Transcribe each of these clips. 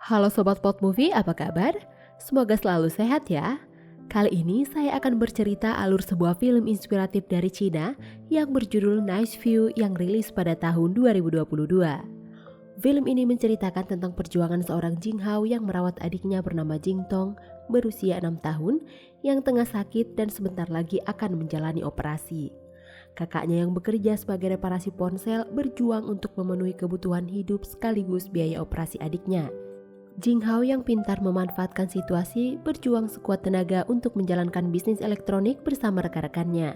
Halo Sobat Pot Movie, apa kabar? Semoga selalu sehat ya. Kali ini saya akan bercerita alur sebuah film inspiratif dari Cina yang berjudul Nice View yang rilis pada tahun 2022. Film ini menceritakan tentang perjuangan seorang Jing Hao yang merawat adiknya bernama Jing Tong berusia 6 tahun yang tengah sakit dan sebentar lagi akan menjalani operasi. Kakaknya yang bekerja sebagai reparasi ponsel berjuang untuk memenuhi kebutuhan hidup sekaligus biaya operasi adiknya. Jing Hao yang pintar memanfaatkan situasi berjuang sekuat tenaga untuk menjalankan bisnis elektronik bersama rekan-rekannya.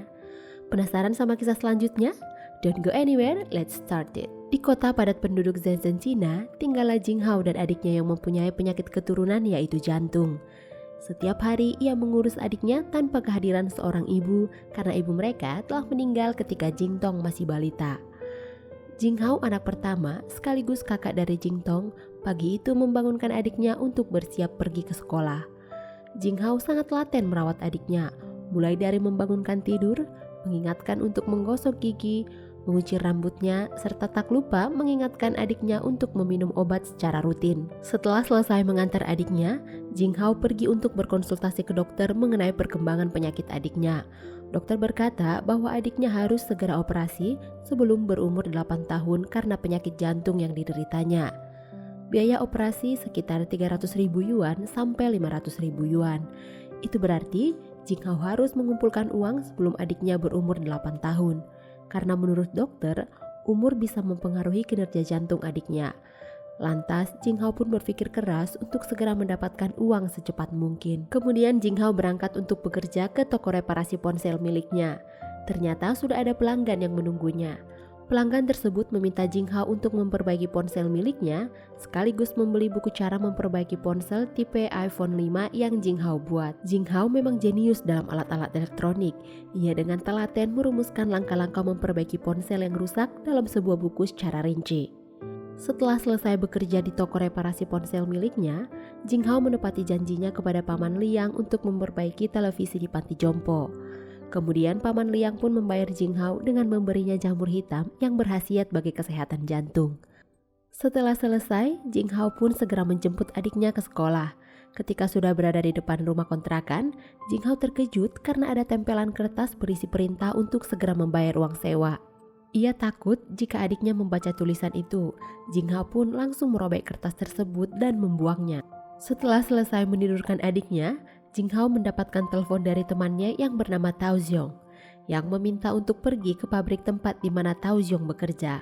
Penasaran sama kisah selanjutnya? Don't go anywhere, let's start it. Di kota padat penduduk Shenzhen, Cina, tinggallah Jing Hao dan adiknya yang mempunyai penyakit keturunan yaitu jantung. Setiap hari ia mengurus adiknya tanpa kehadiran seorang ibu karena ibu mereka telah meninggal ketika Jing Tong masih balita. Jing Hao, anak pertama sekaligus kakak dari Jing Tong, pagi itu membangunkan adiknya untuk bersiap pergi ke sekolah. Jing Hao sangat telaten merawat adiknya, mulai dari membangunkan tidur, mengingatkan untuk menggosok gigi, mengucir rambutnya, serta tak lupa mengingatkan adiknya untuk meminum obat secara rutin. Setelah selesai mengantar adiknya, Jing Hao pergi untuk berkonsultasi ke dokter mengenai perkembangan penyakit adiknya. Dokter berkata bahwa adiknya harus segera operasi sebelum berumur 8 tahun karena penyakit jantung yang dideritanya. Biaya operasi sekitar 300.000 yuan sampai 500.000 yuan. Itu berarti Jing Hao harus mengumpulkan uang sebelum adiknya berumur 8 tahun. Karena menurut dokter, umur bisa mempengaruhi kinerja jantung adiknya. Lantas, Jing Hao pun berpikir keras untuk segera mendapatkan uang secepat mungkin. Kemudian Jing Hao berangkat untuk bekerja ke toko reparasi ponsel miliknya. Ternyata sudah ada pelanggan yang menunggunya. Pelanggan tersebut meminta Jing Hao untuk memperbaiki ponsel miliknya, sekaligus membeli buku cara memperbaiki ponsel tipe iPhone 5 yang Jing Hao buat. Jing Hao memang jenius dalam alat-alat elektronik. Ia dengan telaten merumuskan langkah-langkah memperbaiki ponsel yang rusak dalam sebuah buku secara rinci. Setelah selesai bekerja di toko reparasi ponsel miliknya, Jing Hao menepati janjinya kepada Paman Liang untuk memperbaiki televisi di panti jompo. Kemudian Paman Liang pun membayar Jing Hao dengan memberinya jamur hitam yang berkhasiat bagi kesehatan jantung. Setelah selesai, Jing Hao pun segera menjemput adiknya ke sekolah. Ketika sudah berada di depan rumah kontrakan, Jing Hao terkejut karena ada tempelan kertas berisi perintah untuk segera membayar uang sewa. Ia takut jika adiknya membaca tulisan itu. Jing Hao pun langsung merobek kertas tersebut dan membuangnya. Setelah selesai menidurkan adiknya, Jing Hao mendapatkan telepon dari temannya yang bernama Tao Zhong, yang meminta untuk pergi ke pabrik tempat di mana Tao Zhong bekerja.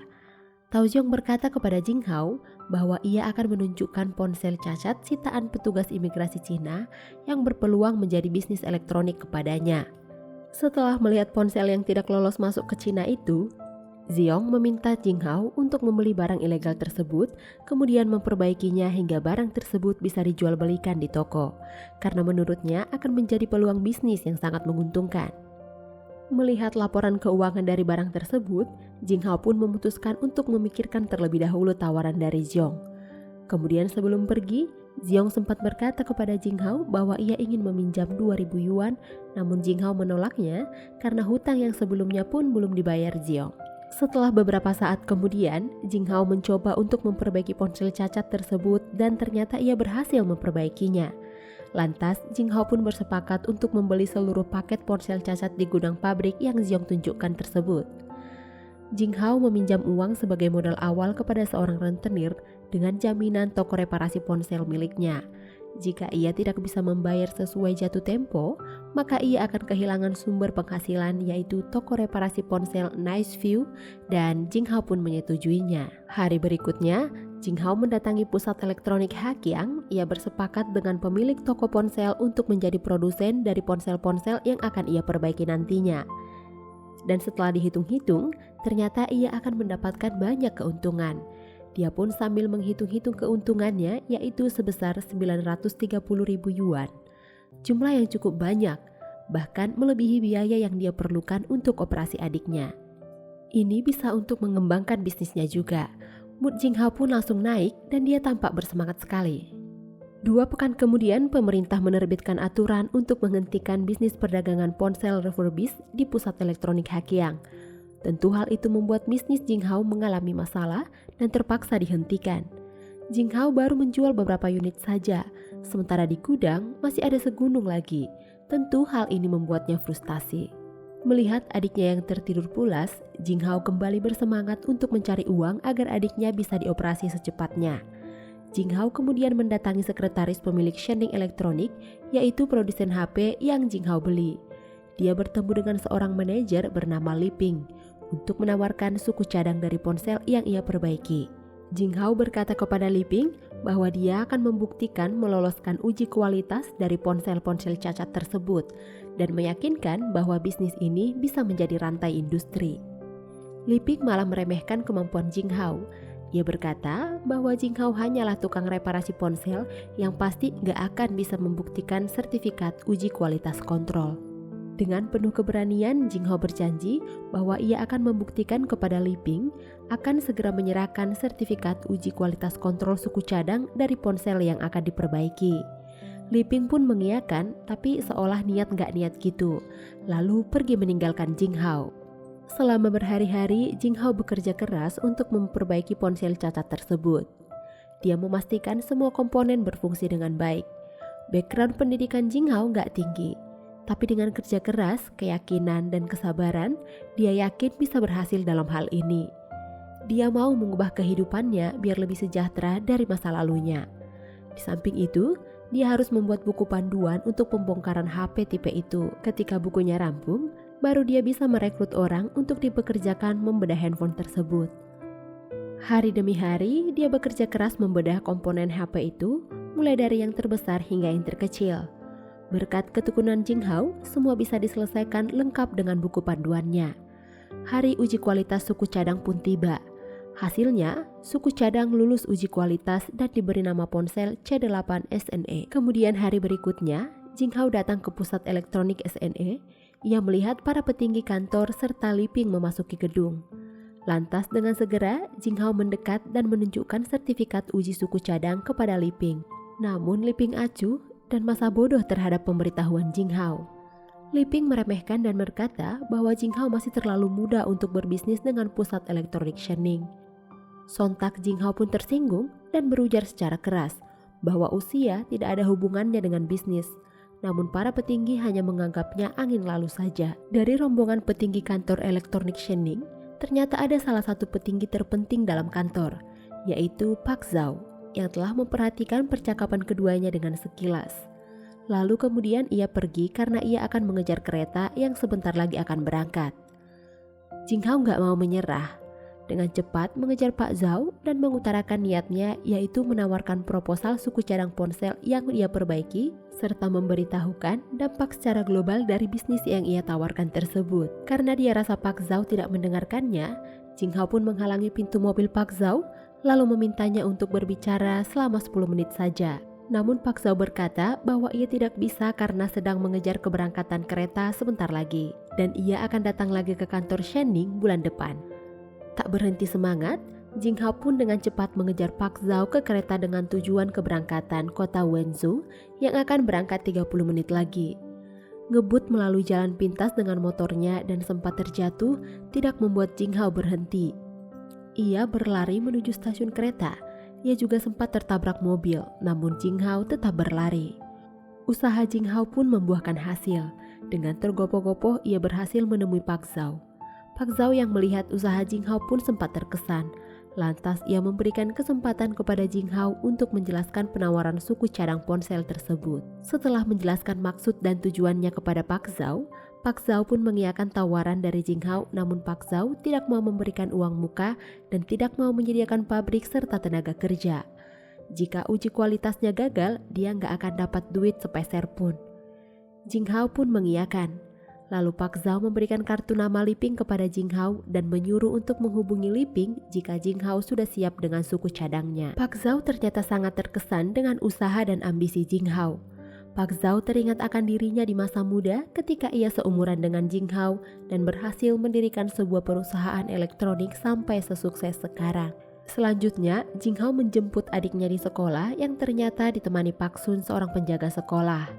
Tao Zhong berkata kepada Jing Hao bahwa ia akan menunjukkan ponsel cacat sitaan petugas imigrasi Cina yang berpeluang menjadi bisnis elektronik kepadanya. Setelah melihat ponsel yang tidak lolos masuk ke Cina itu, Zhong meminta Jing Hao untuk membeli barang ilegal tersebut, kemudian memperbaikinya hingga barang tersebut bisa dijual belikan di toko, karena menurutnya akan menjadi peluang bisnis yang sangat menguntungkan. Melihat laporan keuangan dari barang tersebut, Jing Hao pun memutuskan untuk memikirkan terlebih dahulu tawaran dari Zhong. Kemudian sebelum pergi, Zhong sempat berkata kepada Jing Hao bahwa ia ingin meminjam 2.000 yuan, namun Jing Hao menolaknya karena hutang yang sebelumnya pun belum dibayar Zhong. Setelah beberapa saat kemudian, Jing Hao mencoba untuk memperbaiki ponsel cacat tersebut dan ternyata ia berhasil memperbaikinya. Lantas, Jing Hao pun bersepakat untuk membeli seluruh paket ponsel cacat di gudang pabrik yang Zhong tunjukkan tersebut. Jing Hao meminjam uang sebagai modal awal kepada seorang rentenir dengan jaminan toko reparasi ponsel miliknya. Jika ia tidak bisa membayar sesuai jatuh tempo, maka ia akan kehilangan sumber penghasilan yaitu toko reparasi ponsel Nice View dan Jing Hao pun menyetujuinya. Hari berikutnya, Jing Hao mendatangi pusat elektronik Hakiang. Ia bersepakat dengan pemilik toko ponsel untuk menjadi produsen dari ponsel-ponsel yang akan ia perbaiki nantinya. Dan setelah dihitung-hitung, ternyata ia akan mendapatkan banyak keuntungan. Dia pun sambil menghitung-hitung keuntungannya yaitu sebesar 930.000 yuan. Jumlah yang cukup banyak, bahkan melebihi biaya yang dia perlukan untuk operasi adiknya. Ini bisa untuk mengembangkan bisnisnya juga. Mood Jing Hao pun langsung naik dan dia tampak bersemangat sekali. 2 pekan kemudian, pemerintah menerbitkan aturan untuk menghentikan bisnis perdagangan ponsel refurbished di pusat elektronik Hakiang. Tentu hal itu membuat bisnis Jing Hao mengalami masalah dan terpaksa dihentikan. Jing Hao baru menjual beberapa unit saja, sementara di gudang masih ada segunung lagi. Tentu hal ini membuatnya frustasi. Melihat adiknya yang tertidur pulas, Jing Hao kembali bersemangat untuk mencari uang agar adiknya bisa dioperasi secepatnya. Jing Hao kemudian mendatangi sekretaris pemilik Shenning Elektronik, yaitu produsen HP yang Jing Hao beli. Dia bertemu dengan seorang manajer bernama Li Ping untuk menawarkan suku cadang dari ponsel yang ia perbaiki. Jing Hao berkata kepada Li Ping bahwa dia akan membuktikan meloloskan uji kualitas dari ponsel-ponsel cacat tersebut dan meyakinkan bahwa bisnis ini bisa menjadi rantai industri. Li Ping malah meremehkan kemampuan Jing Hao. Ia berkata bahwa Jing Hao hanyalah tukang reparasi ponsel yang pasti gak akan bisa membuktikan sertifikat uji kualitas kontrol. Dengan penuh keberanian, Jing Hao berjanji bahwa ia akan membuktikan kepada Li Ping akan segera menyerahkan sertifikat uji kualitas kontrol suku cadang dari ponsel yang akan diperbaiki. Li Ping pun mengiyakan, tapi seolah niat gak niat gitu, lalu pergi meninggalkan Jing Hao. Selama berhari-hari, Jing Hao bekerja keras untuk memperbaiki ponsel cacat tersebut. Dia memastikan semua komponen berfungsi dengan baik. Background pendidikan Jing Hao gak tinggi, tapi dengan kerja keras, keyakinan, dan kesabaran, dia yakin bisa berhasil dalam hal ini. Dia mau mengubah kehidupannya biar lebih sejahtera dari masa lalunya. Di samping itu, dia harus membuat buku panduan untuk pembongkaran HP tipe itu. Ketika bukunya rampung, baru dia bisa merekrut orang untuk dipekerjakan membedah handphone tersebut. Hari demi hari, dia bekerja keras membedah komponen HP itu, mulai dari yang terbesar hingga yang terkecil. Berkat ketekunan Jing Hao, semua bisa diselesaikan lengkap dengan buku panduannya. Hari uji kualitas suku cadang pun tiba. Hasilnya, suku cadang lulus uji kualitas dan diberi nama ponsel C8 SNE. Kemudian hari berikutnya, Jing Hao datang ke pusat elektronik SNE. Ia melihat para petinggi kantor serta Li Ping memasuki gedung. Lantas dengan segera, Jing Hao mendekat dan menunjukkan sertifikat uji suku cadang kepada Li Ping. Namun Li Ping acuh dan masa bodoh terhadap pemberitahuan Jing Hao. Li Ping meremehkan dan berkata bahwa Jing Hao masih terlalu muda untuk berbisnis dengan pusat elektronik Shenning. Sontak Jing Hao pun tersinggung dan berujar secara keras bahwa usia tidak ada hubungannya dengan bisnis. Namun para petinggi hanya menganggapnya angin lalu saja. Dari rombongan petinggi kantor elektronik Shenning, ternyata ada salah satu petinggi terpenting dalam kantor, yaitu Pak Zhao, yang telah memperhatikan percakapan keduanya dengan sekilas. Lalu kemudian ia pergi karena ia akan mengejar kereta yang sebentar lagi akan berangkat. Jing Hao gak mau menyerah. Dengan cepat mengejar Pak Zhao dan mengutarakan niatnya, yaitu menawarkan proposal suku cadang ponsel yang ia perbaiki serta memberitahukan dampak secara global dari bisnis yang ia tawarkan tersebut. Karena dia rasa Pak Zhao tidak mendengarkannya, Jing Hao pun menghalangi pintu mobil Pak Zhao lalu memintanya untuk berbicara selama 10 menit saja. Namun Pak Zhao berkata bahwa ia tidak bisa karena sedang mengejar keberangkatan kereta sebentar lagi dan ia akan datang lagi ke kantor Shenning bulan depan. Tak berhenti semangat, Jing Hao pun dengan cepat mengejar Pak Zhao ke kereta dengan tujuan keberangkatan kota Wenzhou yang akan berangkat 30 menit lagi. Ngebut melalui jalan pintas dengan motornya dan sempat terjatuh tidak membuat Jing Hao berhenti. Ia berlari menuju stasiun kereta. Ia juga sempat tertabrak mobil, namun Jing Hao tetap berlari. Usaha Jing Hao pun membuahkan hasil. Dengan tergopoh-gopoh ia berhasil menemui Pak Zhao. Pak Zhao yang melihat usaha Jing Hao pun sempat terkesan. Lantas ia memberikan kesempatan kepada Jing Hao untuk menjelaskan penawaran suku cadang ponsel tersebut. Setelah menjelaskan maksud dan tujuannya kepada Pak Zhao pun mengiyakan tawaran dari Jing Hao, namun Pak Zhao tidak mau memberikan uang muka dan tidak mau menyediakan pabrik serta tenaga kerja. Jika uji kualitasnya gagal, dia nggak akan dapat duit sepeser pun. Jing Hao pun mengiyakan. Lalu Pak Zhao memberikan kartu nama Li Ping kepada Jing Hao dan menyuruh untuk menghubungi Li Ping jika Jing Hao sudah siap dengan suku cadangnya. Pak Zhao ternyata sangat terkesan dengan usaha dan ambisi Jing Hao. Pak Zhao teringat akan dirinya di masa muda ketika ia seumuran dengan Jing Hao dan berhasil mendirikan sebuah perusahaan elektronik sampai sesukses sekarang. Selanjutnya, Jing Hao menjemput adiknya di sekolah yang ternyata ditemani Pak Sun, seorang penjaga sekolah.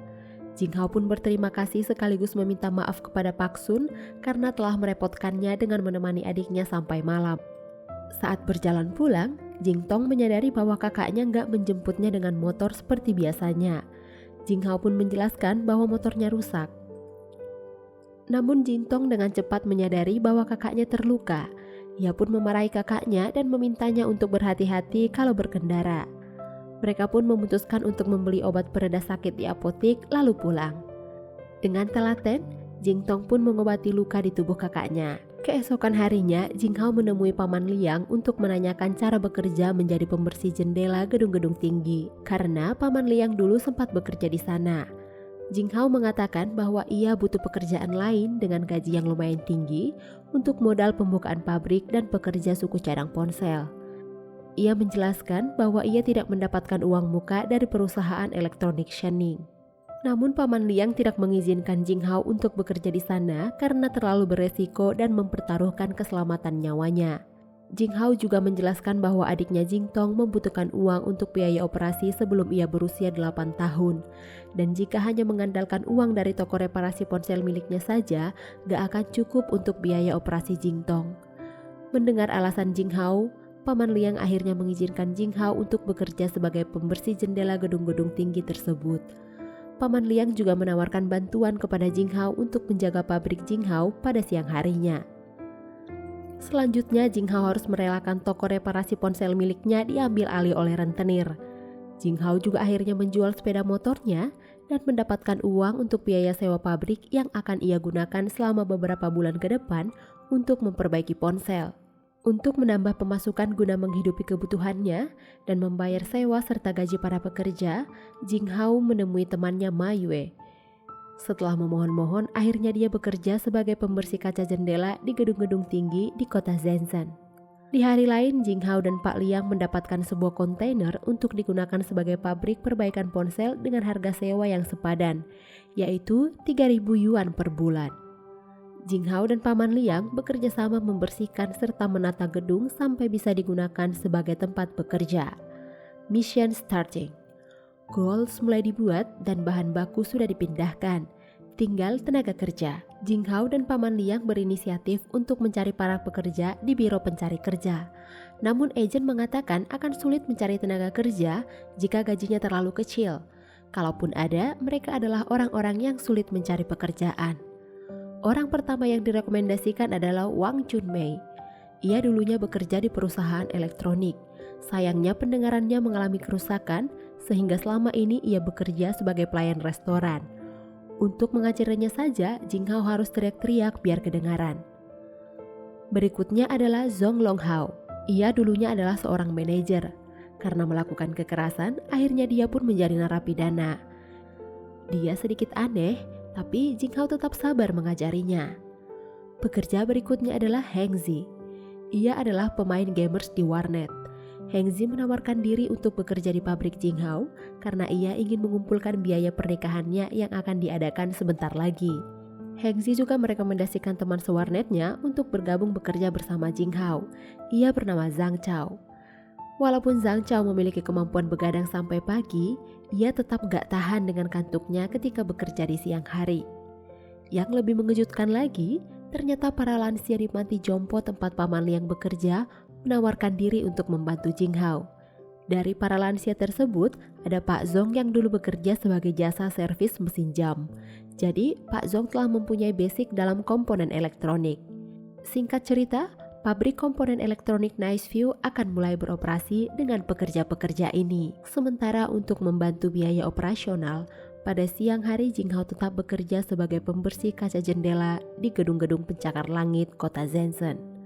Jing Hao pun berterima kasih sekaligus meminta maaf kepada Pak Sun karena telah merepotkannya dengan menemani adiknya sampai malam. Saat berjalan pulang, Jingtong menyadari bahwa kakaknya nggak menjemputnya dengan motor seperti biasanya. Jinghao pun menjelaskan bahwa motornya rusak. Namun Jingtong dengan cepat menyadari bahwa kakaknya terluka. Ia pun memarahi kakaknya dan memintanya untuk berhati-hati kalau berkendara. Mereka pun memutuskan untuk membeli obat pereda sakit di apotik lalu pulang. Dengan telaten, Jingtong pun mengobati luka di tubuh kakaknya. Keesokan harinya, Jinghao menemui Paman Liang untuk menanyakan cara bekerja menjadi pembersih jendela gedung-gedung tinggi, karena Paman Liang dulu sempat bekerja di sana. Jinghao mengatakan bahwa ia butuh pekerjaan lain dengan gaji yang lumayan tinggi untuk modal pembukaan pabrik dan pekerja suku cadang ponsel. Ia menjelaskan bahwa ia tidak mendapatkan uang muka dari perusahaan elektronik Shening. Namun Paman Liang tidak mengizinkan Jinghao untuk bekerja di sana karena terlalu beresiko dan mempertaruhkan keselamatan nyawanya. Jinghao juga menjelaskan bahwa adiknya Jingtong membutuhkan uang untuk biaya operasi sebelum ia berusia 8 tahun. Dan jika hanya mengandalkan uang dari toko reparasi ponsel miliknya saja, gak akan cukup untuk biaya operasi Jingtong. Mendengar alasan Jinghao, Paman Liang akhirnya mengizinkan Jinghao untuk bekerja sebagai pembersih jendela gedung-gedung tinggi tersebut. Paman Liang juga menawarkan bantuan kepada Jinghao untuk menjaga pabrik Jinghao pada siang harinya. Selanjutnya, Jinghao harus merelakan toko reparasi ponsel miliknya diambil alih oleh rentenir. Jinghao juga akhirnya menjual sepeda motornya dan mendapatkan uang untuk biaya sewa pabrik yang akan ia gunakan selama beberapa bulan ke depan untuk memperbaiki ponsel. Untuk menambah pemasukan guna menghidupi kebutuhannya dan membayar sewa serta gaji para pekerja, Jinghao menemui temannya Ma Yue. Setelah memohon-mohon, akhirnya dia bekerja sebagai pembersih kaca jendela di gedung-gedung tinggi di kota Shenzhen. Di hari lain, Jinghao dan Pak Liang mendapatkan sebuah kontainer untuk digunakan sebagai pabrik perbaikan ponsel dengan harga sewa yang sepadan, yaitu 3.000 yuan per bulan. Jinghao dan Paman Liang bekerja sama membersihkan serta menata gedung sampai bisa digunakan sebagai tempat bekerja. Mission starting. Goals mulai dibuat dan bahan baku sudah dipindahkan. Tinggal tenaga kerja. Jinghao dan Paman Liang berinisiatif untuk mencari para pekerja di Biro Pencari Kerja. Namun agen mengatakan akan sulit mencari tenaga kerja jika gajinya terlalu kecil. Kalaupun ada, mereka adalah orang-orang yang sulit mencari pekerjaan. Orang pertama yang direkomendasikan adalah Wang Junmei. Ia dulunya bekerja di perusahaan elektronik. Sayangnya pendengarannya mengalami kerusakan sehingga selama ini ia bekerja sebagai pelayan restoran. Untuk mengajarinya saja, Jinghao harus teriak-teriak biar kedengaran. Berikutnya adalah Zhong Longhao. Ia dulunya adalah seorang manajer. Karena melakukan kekerasan, akhirnya dia pun menjadi narapidana. Dia sedikit aneh, tapi Jinghao tetap sabar mengajarinya. Pekerja berikutnya adalah Heng Zi. Ia adalah pemain gamers di warnet. Heng Zi menawarkan diri untuk bekerja di pabrik Jinghao karena ia ingin mengumpulkan biaya pernikahannya yang akan diadakan sebentar lagi. Heng Zi juga merekomendasikan teman sewarnetnya untuk bergabung bekerja bersama Jinghao. Ia bernama Zhang Chao. Walaupun Zhang Chao memiliki kemampuan begadang sampai pagi, ia tetap gak tahan dengan kantuknya ketika bekerja di siang hari. Yang lebih mengejutkan lagi, ternyata para lansia di panti jompo tempat Paman Liang bekerja menawarkan diri untuk membantu Jinghao. Dari para lansia tersebut, ada Pak Zong yang dulu bekerja sebagai jasa servis mesin jam. Jadi, Pak Zong telah mempunyai basic dalam komponen elektronik. Singkat cerita, pabrik komponen elektronik Niceview akan mulai beroperasi dengan pekerja-pekerja ini. Sementara untuk membantu biaya operasional, pada siang hari Jinghao tetap bekerja sebagai pembersih kaca jendela di gedung-gedung pencakar langit kota Shenzhen.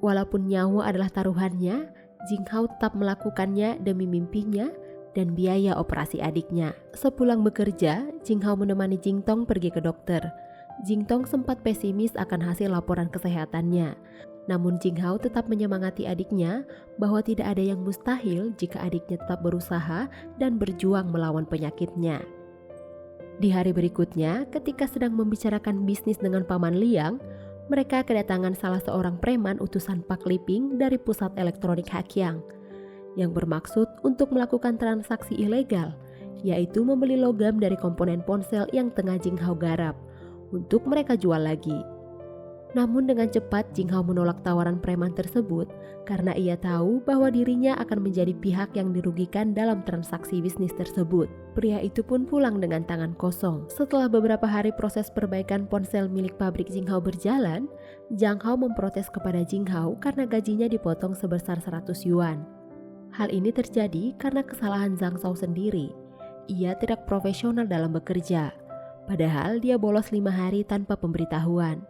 Walaupun nyawa adalah taruhannya, Jinghao tetap melakukannya demi mimpinya dan biaya operasi adiknya. Sepulang bekerja, Jinghao menemani Jingtong pergi ke dokter. Jingtong sempat pesimis akan hasil laporan kesehatannya. Namun Jinghao tetap menyemangati adiknya bahwa tidak ada yang mustahil jika adiknya tetap berusaha dan berjuang melawan penyakitnya. Di hari berikutnya, ketika sedang membicarakan bisnis dengan Paman Liang, mereka kedatangan salah seorang preman utusan Pak Liping dari pusat elektronik Hakyang yang bermaksud untuk melakukan transaksi ilegal, yaitu membeli logam dari komponen ponsel yang tengah Jinghao garap untuk mereka jual lagi. Namun dengan cepat Jing Hao menolak tawaran preman tersebut karena ia tahu bahwa dirinya akan menjadi pihak yang dirugikan dalam transaksi bisnis tersebut. Pria itu pun pulang dengan tangan kosong. Setelah beberapa hari proses perbaikan ponsel milik pabrik Jing Hao berjalan, Zhang Hao memprotes kepada Jing Hao karena gajinya dipotong sebesar 100 yuan. Hal ini terjadi karena kesalahan Zhang Hao sendiri. Ia tidak profesional dalam bekerja, padahal dia bolos 5 hari tanpa pemberitahuan.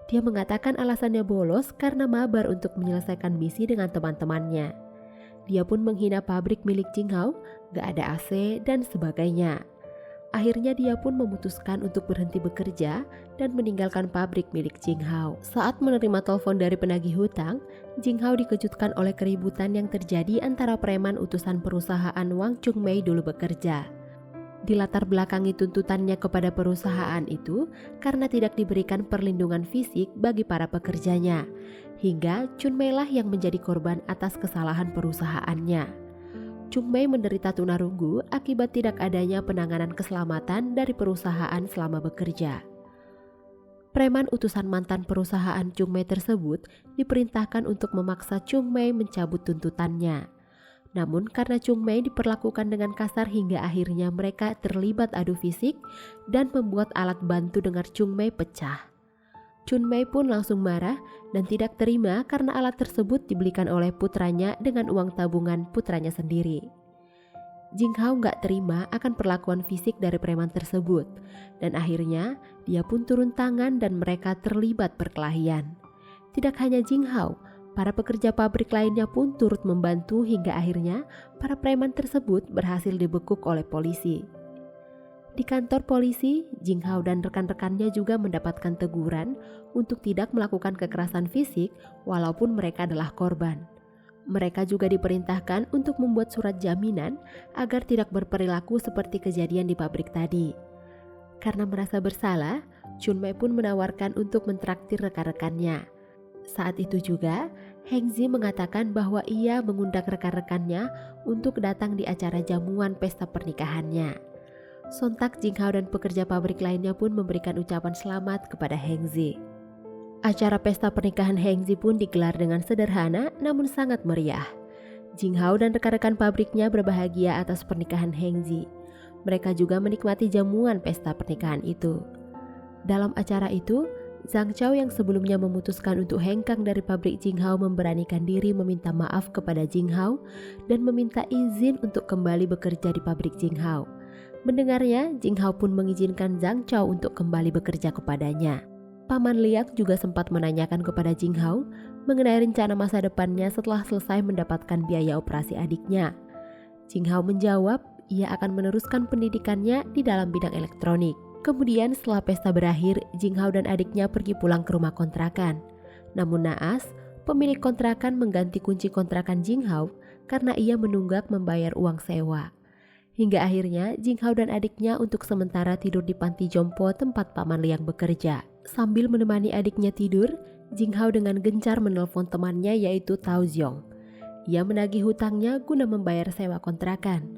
Dia mengatakan alasannya bolos karena mabar untuk menyelesaikan misi dengan teman-temannya. Dia pun menghina pabrik milik Jing Hao, gak ada AC dan sebagainya. Akhirnya dia pun memutuskan untuk berhenti bekerja dan meninggalkan pabrik milik Jing Hao. Saat menerima telepon dari penagih hutang, Jing Hao dikejutkan oleh keributan yang terjadi antara preman utusan perusahaan Wang Chungmei dulu bekerja. Dilatar belakangi tuntutannya kepada perusahaan itu karena tidak diberikan perlindungan fisik bagi para pekerjanya, hingga Chunmei lah yang menjadi korban atas kesalahan perusahaannya. Chungmei menderita tunarunggu akibat tidak adanya penanganan keselamatan dari perusahaan selama bekerja. Preman utusan mantan perusahaan Chungmei tersebut diperintahkan untuk memaksa Chungmei mencabut tuntutannya. Namun karena Chungmei diperlakukan dengan kasar hingga akhirnya mereka terlibat adu fisik dan membuat alat bantu dengar Chungmei pecah. Chungmei pun langsung marah dan tidak terima karena alat tersebut dibelikan oleh putranya dengan uang tabungan putranya sendiri. Jing Hao gak terima akan perlakuan fisik dari preman tersebut dan akhirnya dia pun turun tangan dan mereka terlibat perkelahian. Tidak hanya Jing Hao, para pekerja pabrik lainnya pun turut membantu hingga akhirnya para preman tersebut berhasil dibekuk oleh polisi. Di kantor polisi, Jing Hao dan rekan-rekannya juga mendapatkan teguran untuk tidak melakukan kekerasan fisik walaupun mereka adalah korban. Mereka juga diperintahkan untuk membuat surat jaminan agar tidak berperilaku seperti kejadian di pabrik tadi. Karena merasa bersalah, Chunmei pun menawarkan untuk mentraktir rekan-rekannya. Saat itu juga, Heng Zi mengatakan bahwa ia mengundang rekan-rekannya untuk datang di acara jamuan pesta pernikahannya. Sontak Jing Hao dan pekerja pabrik lainnya pun memberikan ucapan selamat kepada Heng Zi. Acara pesta pernikahan Heng Zi pun digelar dengan sederhana namun sangat meriah. Jing Hao dan rekan-rekan pabriknya berbahagia atas pernikahan Heng Zi. Mereka juga menikmati jamuan pesta pernikahan itu. Dalam acara itu, Zhang Chao yang sebelumnya memutuskan untuk hengkang dari pabrik Jing Hao memberanikan diri meminta maaf kepada Jing Hao dan meminta izin untuk kembali bekerja di pabrik Jing Hao. Mendengarnya, Jing Hao pun mengizinkan Zhang Chao untuk kembali bekerja kepadanya. Paman Liak juga sempat menanyakan kepada Jing Hao mengenai rencana masa depannya setelah selesai mendapatkan biaya operasi adiknya. Jing Hao menjawab ia akan meneruskan pendidikannya di dalam bidang elektronik. Kemudian setelah pesta berakhir, Jing Hao dan adiknya pergi pulang ke rumah kontrakan. Namun naas, pemilik kontrakan mengganti kunci kontrakan Jing Hao karena ia menunggak membayar uang sewa. Hingga akhirnya Jing Hao dan adiknya untuk sementara tidur di panti jompo tempat Paman Liang bekerja. Sambil menemani adiknya tidur, Jing Hao dengan gencar menelpon temannya yaitu Tao Zhong. Ia menagih hutangnya guna membayar sewa kontrakan.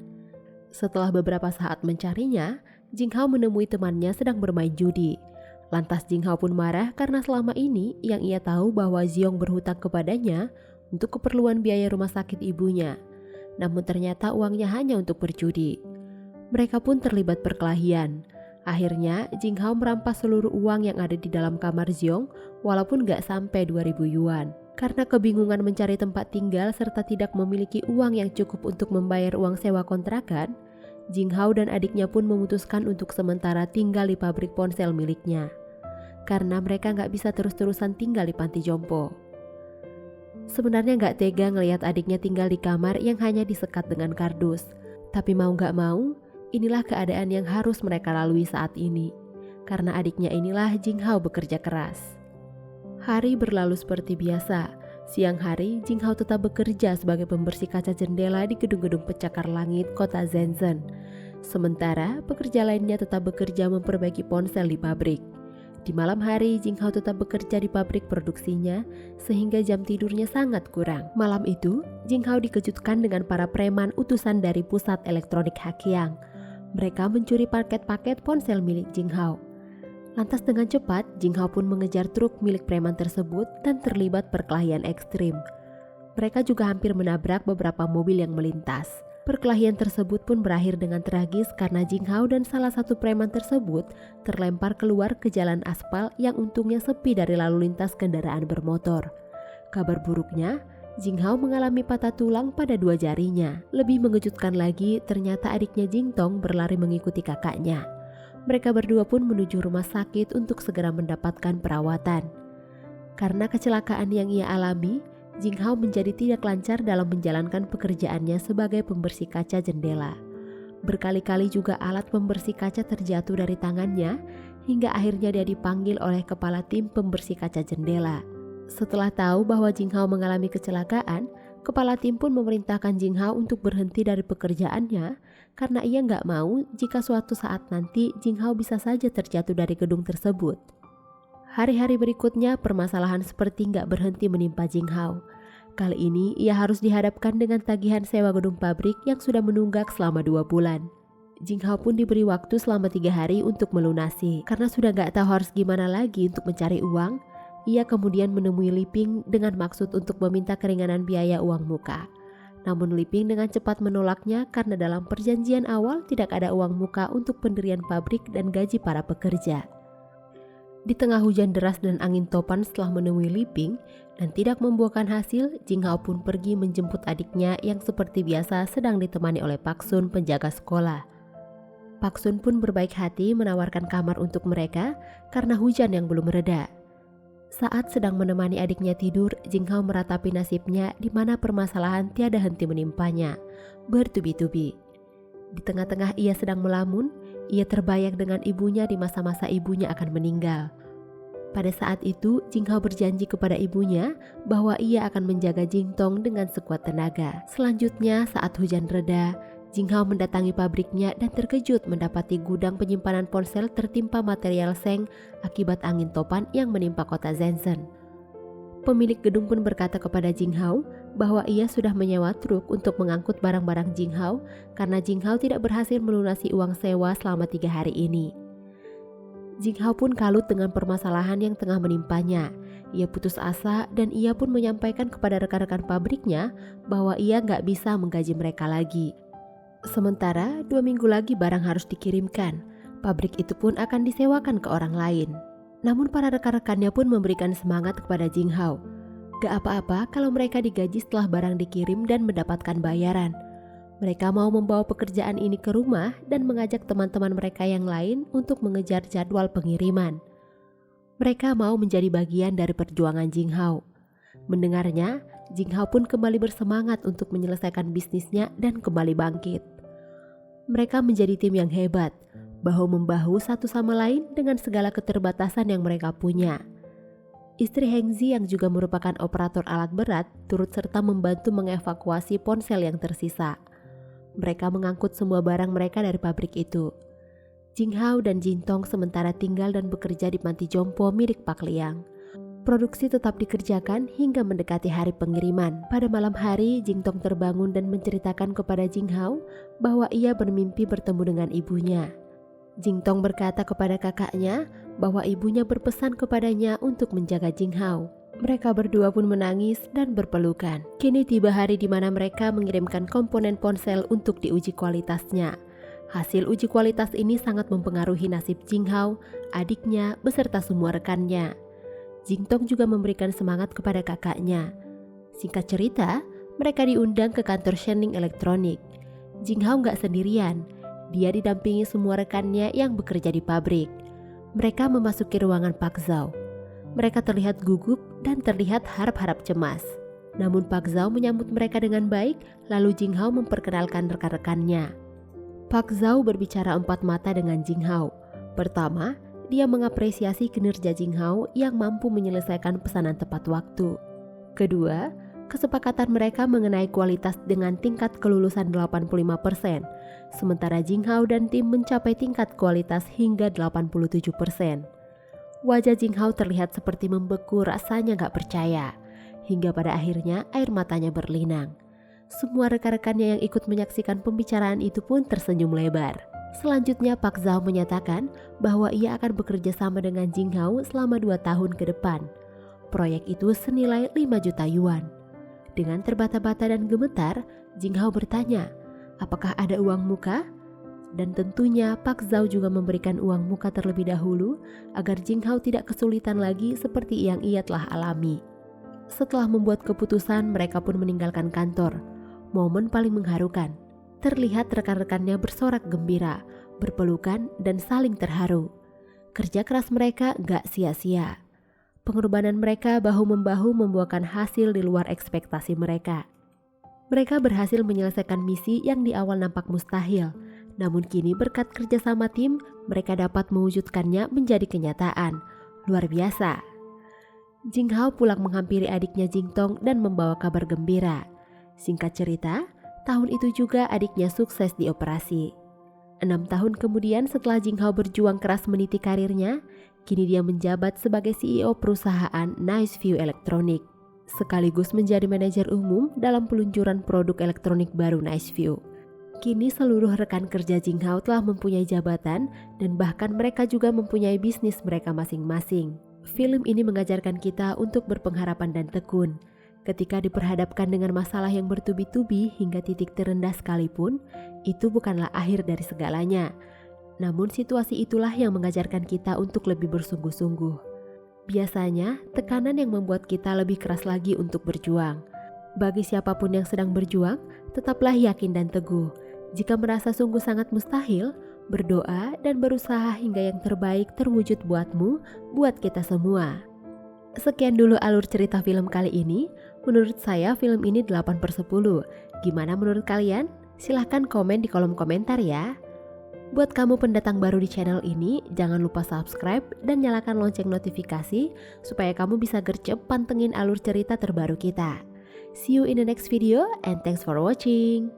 Setelah beberapa saat mencarinya, Jing Hao menemui temannya sedang bermain judi. Lantas Jing Hao pun marah karena selama ini yang ia tahu bahwa Zhong berhutang kepadanya untuk keperluan biaya rumah sakit ibunya. Namun ternyata uangnya hanya untuk berjudi. Mereka pun terlibat perkelahian. Akhirnya Jing Hao merampas seluruh uang yang ada di dalam kamar Zhong walaupun gak sampai 2000 yuan. Karena kebingungan mencari tempat tinggal serta tidak memiliki uang yang cukup untuk membayar uang sewa kontrakan, Jing Hao dan adiknya pun memutuskan untuk sementara tinggal di pabrik ponsel miliknya. Karena mereka gak bisa terus-terusan tinggal di panti jompo. Sebenarnya gak tega ngelihat adiknya tinggal di kamar yang hanya disekat dengan kardus. Tapi mau gak mau, inilah keadaan yang harus mereka lalui saat ini. Karena adiknya inilah Jing Hao bekerja keras. Hari berlalu seperti biasa. Siang hari, Jing Hao tetap bekerja sebagai pembersih kaca jendela di gedung-gedung pencakar langit kota Shenzhen. Sementara, pekerja lainnya tetap bekerja memperbaiki ponsel di pabrik. Di malam hari, Jing Hao tetap bekerja di pabrik produksinya, sehingga jam tidurnya sangat kurang. Malam itu, Jing Hao dikejutkan dengan para preman utusan dari pusat elektronik Hakiang. Mereka mencuri paket-paket ponsel milik Jing Hao. Lantas dengan cepat, Jing Hao pun mengejar truk milik preman tersebut dan terlibat perkelahian ekstrim. Mereka juga hampir menabrak beberapa mobil yang melintas. Perkelahian tersebut pun berakhir dengan tragis karena Jing Hao dan salah satu preman tersebut terlempar keluar ke jalan aspal yang untungnya sepi dari lalu lintas kendaraan bermotor. Kabar buruknya, Jing Hao mengalami patah tulang pada 2 jarinya. Lebih mengejutkan lagi, ternyata adiknya Jing Tong berlari mengikuti kakaknya. Mereka berdua pun menuju rumah sakit untuk segera mendapatkan perawatan. Karena kecelakaan yang ia alami, Jing Hao menjadi tidak lancar dalam menjalankan pekerjaannya sebagai pembersih kaca jendela. Berkali-kali juga alat pembersih kaca terjatuh dari tangannya, hingga akhirnya dia dipanggil oleh kepala tim pembersih kaca jendela. Setelah tahu bahwa Jing Hao mengalami kecelakaan, kepala tim pun memerintahkan Jing Hao untuk berhenti dari pekerjaannya karena ia nggak mau jika suatu saat nanti Jing Hao bisa saja terjatuh dari gedung tersebut. Hari-hari berikutnya permasalahan seperti nggak berhenti menimpa Jing Hao. Kali ini ia harus dihadapkan dengan tagihan sewa gedung pabrik yang sudah menunggak selama 2 bulan. Jing Hao pun diberi waktu selama 3 hari untuk melunasi. Karena sudah nggak tahu harus gimana lagi untuk mencari uang, ia kemudian menemui Li Ping dengan maksud untuk meminta keringanan biaya uang muka. Namun Li Ping dengan cepat menolaknya karena dalam perjanjian awal tidak ada uang muka untuk pendirian pabrik dan gaji para pekerja. Di tengah hujan deras dan angin topan setelah menemui Li Ping dan tidak membuahkan hasil, Jing Hao pun pergi menjemput adiknya yang seperti biasa sedang ditemani oleh Pak Sun, penjaga sekolah. Pak Sun pun berbaik hati menawarkan kamar untuk mereka karena hujan yang belum mereda. Saat sedang menemani adiknya tidur, Jing Hao meratapi nasibnya di mana permasalahan tiada henti menimpanya, bertubi-tubi. Di tengah-tengah ia sedang melamun, ia terbayang dengan ibunya di masa-masa ibunya akan meninggal. Pada saat itu, Jing Hao berjanji kepada ibunya bahwa ia akan menjaga Jing Tong dengan sekuat tenaga. Selanjutnya, saat hujan reda, Jing Hao mendatangi pabriknya dan terkejut mendapati gudang penyimpanan ponsel tertimpa material seng akibat angin topan yang menimpa kota Shenzhen. Pemilik gedung pun berkata kepada Jing Hao bahwa ia sudah menyewa truk untuk mengangkut barang-barang Jing Hao karena Jing Hao tidak berhasil melunasi uang sewa selama 3 hari ini. Jing Hao pun kalut dengan permasalahan yang tengah menimpanya. Ia putus asa dan ia pun menyampaikan kepada rekan-rekan pabriknya bahwa ia nggak bisa menggaji mereka lagi. Sementara 2 minggu lagi barang harus dikirimkan, pabrik itu pun akan disewakan ke orang lain. Namun para rekan-rekannya pun memberikan semangat kepada Jing Hao. Gak apa-apa kalau mereka digaji setelah barang dikirim dan mendapatkan bayaran. Mereka mau membawa pekerjaan ini ke rumah dan mengajak teman-teman mereka yang lain untuk mengejar jadwal pengiriman. Mereka mau menjadi bagian dari perjuangan Jing Hao. Mendengarnya, Jing Hao pun kembali bersemangat untuk menyelesaikan bisnisnya dan kembali bangkit. Mereka menjadi tim yang hebat, bahu-membahu satu sama lain dengan segala keterbatasan yang mereka punya. Istri Heng Zi yang juga merupakan operator alat berat turut serta membantu mengevakuasi ponsel yang tersisa. Mereka mengangkut semua barang mereka dari pabrik itu. Jing Hao dan Jing Tong sementara tinggal dan bekerja di panti jompo milik Pak Liang. Produksi tetap dikerjakan hingga mendekati hari pengiriman. Pada malam hari, Jing Tong terbangun dan menceritakan kepada Jing Hao bahwa ia bermimpi bertemu dengan ibunya. Jing Tong berkata kepada kakaknya bahwa ibunya berpesan kepadanya untuk menjaga Jing Hao. Mereka berdua pun menangis dan berpelukan. Kini tiba hari di mana mereka mengirimkan komponen ponsel untuk diuji kualitasnya. Hasil uji kualitas ini sangat mempengaruhi nasib Jing Hao, adiknya, beserta semua rekannya. Jing Tong juga memberikan semangat kepada kakaknya. Singkat cerita, mereka diundang ke kantor Shening Elektronik. Jing Hao nggak sendirian, dia didampingi semua rekannya yang bekerja di pabrik. Mereka memasuki ruangan Pak Zhao. Mereka terlihat gugup dan terlihat harap-harap cemas. Namun Pak Zhao menyambut mereka dengan baik, lalu Jing Hao memperkenalkan rekan-rekannya. Pak Zhao berbicara empat mata dengan Jing Hao. Pertama, dia mengapresiasi kinerja Jing Hao yang mampu menyelesaikan pesanan tepat waktu. Kedua, kesepakatan mereka mengenai kualitas dengan tingkat kelulusan 85%, sementara Jing Hao dan tim mencapai tingkat kualitas hingga 87%. Wajah Jing Hao terlihat seperti membeku, rasanya gak percaya, hingga pada akhirnya air matanya berlinang. Semua rekan-rekannya yang ikut menyaksikan pembicaraan itu pun tersenyum lebar. Selanjutnya Pak Zhao menyatakan bahwa ia akan bekerja sama dengan Jing Hao selama 2 tahun ke depan. Proyek itu senilai 5 juta yuan. Dengan terbata-bata dan gemetar, Jing Hao bertanya, apakah ada uang muka? Dan tentunya Pak Zhao juga memberikan uang muka terlebih dahulu agar Jing Hao tidak kesulitan lagi seperti yang ia telah alami. Setelah membuat keputusan, mereka pun meninggalkan kantor. Momen paling mengharukan. Terlihat rekan-rekannya bersorak gembira, berpelukan, dan saling terharu. Kerja keras mereka gak sia-sia. Pengorbanan mereka bahu-membahu membuahkan hasil di luar ekspektasi mereka. Mereka berhasil menyelesaikan misi yang di awal nampak mustahil, namun kini berkat kerjasama tim, mereka dapat mewujudkannya menjadi kenyataan. Luar biasa. Jing Hao pulang menghampiri adiknya Jing Tong dan membawa kabar gembira. Singkat cerita, tahun itu juga adiknya sukses di operasi. 6 tahun kemudian setelah Jing Hao berjuang keras meniti karirnya, kini dia menjabat sebagai CEO perusahaan Nice View Electronic, sekaligus menjadi manajer umum dalam peluncuran produk elektronik baru Nice View. Kini seluruh rekan kerja Jing Hao telah mempunyai jabatan dan bahkan mereka juga mempunyai bisnis mereka masing-masing. Film ini mengajarkan kita untuk berpengharapan dan tekun. Ketika diperhadapkan dengan masalah yang bertubi-tubi hingga titik terendah sekalipun, itu bukanlah akhir dari segalanya. Namun situasi itulah yang mengajarkan kita untuk lebih bersungguh-sungguh. Biasanya, tekanan yang membuat kita lebih keras lagi untuk berjuang. Bagi siapapun yang sedang berjuang, tetaplah yakin dan teguh. Jika merasa sungguh sangat mustahil, berdoa dan berusaha hingga yang terbaik terwujud buatmu, buat kita semua. Sekian dulu alur cerita film kali ini. Menurut saya film ini 8/10. Gimana menurut kalian? Silahkan komen di kolom komentar ya. Buat kamu pendatang baru di channel ini, jangan lupa subscribe dan nyalakan lonceng notifikasi supaya kamu bisa gercep pantengin alur cerita terbaru kita. See you in the next video and thanks for watching.